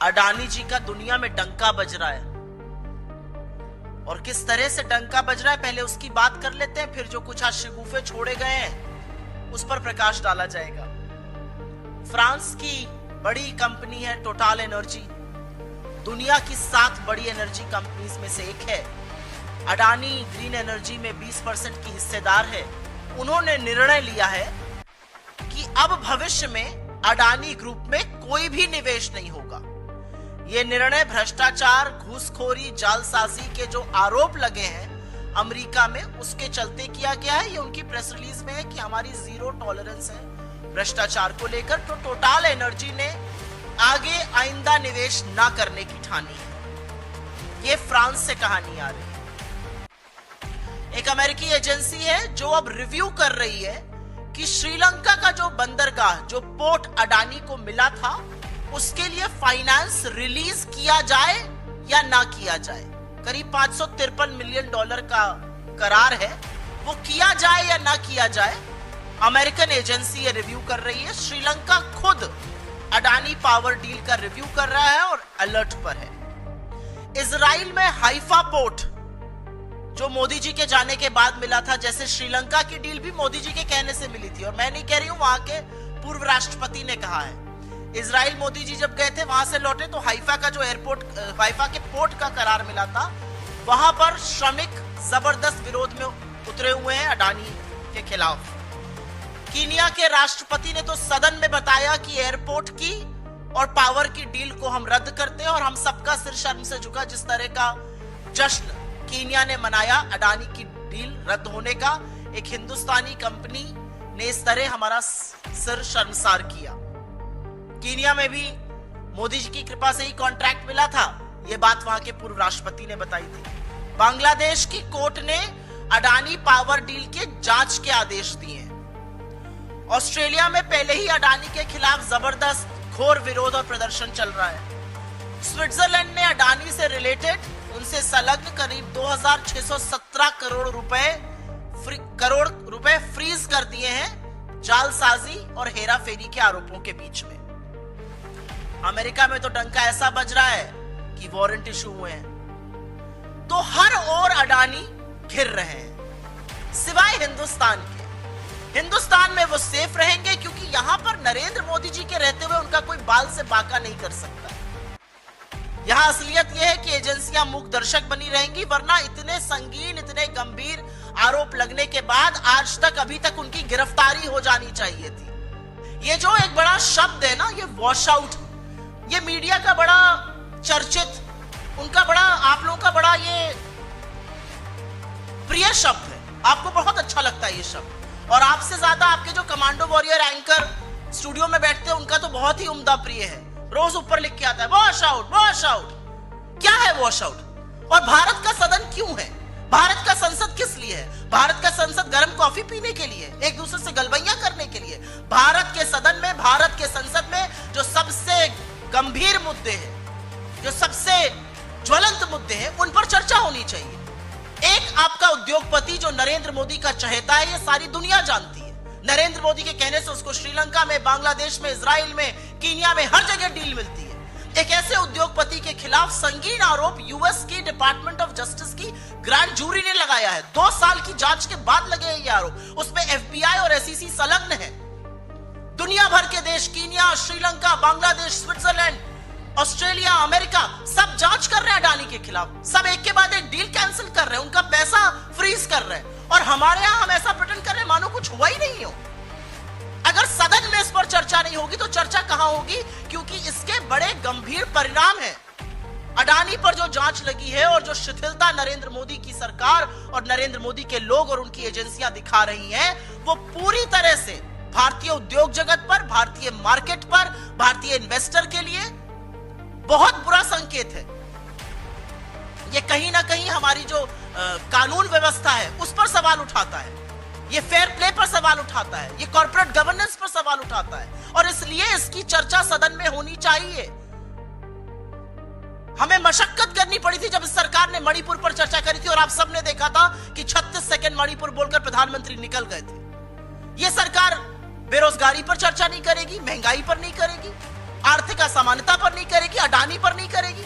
अडानी जी का दुनिया में डंका बज रहा है। और किस तरह से डंका बज रहा है पहले उसकी बात कर लेते हैं, फिर जो कुछ आज शगुफे छोड़े गए हैं उस पर प्रकाश डाला जाएगा। फ्रांस की बड़ी कंपनी है टोटल एनर्जी, दुनिया की 7 बड़ी एनर्जी कंपनीज में से एक है। अडानी ग्रीन एनर्जी में 20% की हिस्सेदार है। उन्होंने निर्णय लिया है कि अब भविष्य में अडानी ग्रुप में कोई भी निवेश नहीं होगा। यह निर्णय भ्रष्टाचार, घूसखोरी, जालसाजी के जो आरोप लगे हैं अमेरिका में, उसके चलते किया गया है। ये उनकी प्रेस रिलीज में है कि हमारी जीरो टॉलरेंस है भ्रष्टाचार को लेकर। तो टोटल एनर्जी ने आगे आइंदा निवेश ना करने की ठानी है। ये फ्रांस से कहानी आ रही है। एक अमेरिकी एजेंसी है जो अब रिव्यू कर रही है कि श्रीलंका का जो बंदरगाह, जो पोर्ट अडानी को मिला था, उसके लिए फाइनेंस रिलीज किया जाए या ना किया जाए। करीब $553 मिलियन का करार है, वो किया जाए या ना किया जाए। अमेरिकन एजेंसी ये रिव्यू कर रही है। श्रीलंका खुद अडानी पावर डील का रिव्यू कर रहा है और अलर्ट पर है। इजराइल में हाइफा पोर्ट जो मोदी जी के जाने के बाद मिला था, जैसे श्रीलंका की डील भी मोदी जी के कहने से मिली थी, और मैं नहीं कह रही हूं, वहां के पूर्व राष्ट्रपति ने कहा है। इजराइल मोदी जी जब गए थे, वहां से लौटे तो हाइफा का जो एयरपोर्ट, हाइफा के पोर्ट का करार मिला था, वहां पर श्रमिक जबरदस्त विरोध में उतरे हुए हैं अडानी के खिलाफ। कीनिया के राष्ट्रपति ने तो सदन में बताया कि एयरपोर्ट की और पावर की डील को हम रद्द करते हैं, और हम सबका सिर शर्म से झुका। जिस तरह का जश्न कीनिया ने मनाया अडानी की डील रद्द होने का, एक हिंदुस्तानी कंपनी ने इस तरह हमारा सिर शर्मसार किया। कीनिया में भी मोदी जी की कृपा से ही कॉन्ट्रैक्ट मिला था, यह बात वहां के पूर्व राष्ट्रपति ने बताई थी। बांग्लादेश की कोर्ट ने अडानी पावर डील के जांच के आदेश दिए हैं। ऑस्ट्रेलिया में पहले ही अडानी के खिलाफ जबरदस्त घोर विरोध और प्रदर्शन चल रहा है। स्विट्जरलैंड ने अडानी से रिलेटेड, उनसे संलग्न करीब 2617 करोड़ रुपए फ्रीज कर दिए हैं जालसाजी और हेराफेरी के आरोपों के बीच में। अमेरिका में तो डंका ऐसा बज रहा है कि वारंट इशू हुए हैं। तो हर ओर अडानी घिर रहे हैं, सिवाय हिंदुस्तान के। हिंदुस्तान में वो सेफ रहेंगे क्योंकि यहां पर नरेंद्र मोदी जी के रहते हुए उनका कोई बाल से बाका नहीं कर सकता। यहां असलियत यह है कि एजेंसियां मूक दर्शक बनी रहेंगी, वरना इतने संगीन, इतने गंभीर आरोप लगने के बाद आज तक, अभी तक उनकी गिरफ्तारी हो जानी चाहिए थी। ये जो एक बड़ा शब्द है ना, ये वॉश आउट, ये मीडिया का बड़ा चर्चित, उनका बड़ा, आप लोगों का बड़ा ये प्रिय शब्द है, आपको बहुत अच्छा लगता है ये शब्द। और आपसे ज्यादा आपके जो कमांडो वॉरियर एंकर स्टूडियो में बैठते हैं उनका तो बहुत ही उम्दा प्रिय है, रोज ऊपर लिख के आता है वॉश आउट, वॉश आउट। क्या है वॉश आउट? और भारत का सदन क्यों है? भारत का संसद किस लिए है? भारत का संसद गर्म कॉफी पीने के लिए, एक दूसरे से गलबैया करने के लिए? भारत के सदन में, भारत के संसद में जो सबसे गंभीर मुद्दे हैं, जो सबसे ज्वलंत मुद्दे हैं, उन पर चर्चा होनी चाहिए। एक आपका उद्योगपति जो नरेंद्र मोदी का चहेता है, ये सारी दुनिया जानती है। नरेंद्र मोदी के कहने से उसको श्रीलंका में, बांग्लादेश में, इजराइल में, कीनिया में, हर जगह डील मिलती है। एक ऐसे उद्योगपति के खिलाफ संगीन आरोप यूएस की डिपार्टमेंट ऑफ जस्टिस की ग्रैंड जूरी ने लगाया है। 2 साल की जांच के बाद लगे हैं ये आरोप। उसमें एफबीआई और एसईसी संलग्न है। दुनिया भर के देश, Kenya, Sri Lanka, Bangladesh, Switzerland, Australia, America, सब जांच कर रहे हैं अडानी के खिलाफ। सब एक के बाद एक डील कैंसिल कर रहे हैं, उनका पैसा फ्रीज कर रहे हैं। और हमारे यहां हम ऐसा प्रिटेंड कर रहे हैं मानो कुछ हुआ ही नहीं हो। अगर सदन में इस पर चर्चा नहीं होगी तो चर्चा कहां होगी? क्योंकि इसके बड़े गंभीर परिणाम हैं। अडानी पर जो जांच लगी है और जो शिथिलता नरेंद्र मोदी की सरकार और नरेंद्र मोदी के लोग और उनकी एजेंसियां दिखा रही हैं, वो पूरी तरह से भारतीय उद्योग जगत पर, भारतीय मार्केट पर, भारतीय इन्वेस्टर के लिए बहुत बुरा संकेत है। ये कहीं ना कहीं हमारी जो कानून व्यवस्था है उस पर सवाल उठाता है, ये फेयर प्ले पर सवाल उठाता है, ये कॉर्पोरेट गवर्नेंस पर सवाल उठाता है। और इसलिए इसकी चर्चा सदन में होनी चाहिए। हमें मशक्कत करनी पड़ी थी जब इस सरकार ने मणिपुर पर चर्चा करी थी, और आप सबने देखा था कि 36 सेकंड मणिपुर बोलकर प्रधानमंत्री निकल गए थे। यह सरकार बेरोजगारी पर चर्चा नहीं करेगी, महंगाई पर नहीं करेगी, आर्थिक असमानता पर नहीं करेगी, अडानी पर नहीं करेगी,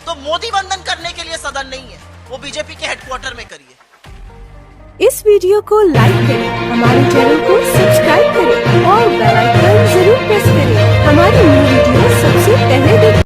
तो मोदी वंदन करने के लिए सदन नहीं है, वो बीजेपी के हेडक्वार्टर में करिए। इस वीडियो को लाइक करें, हमारे चैनल को सब्सक्राइब करें और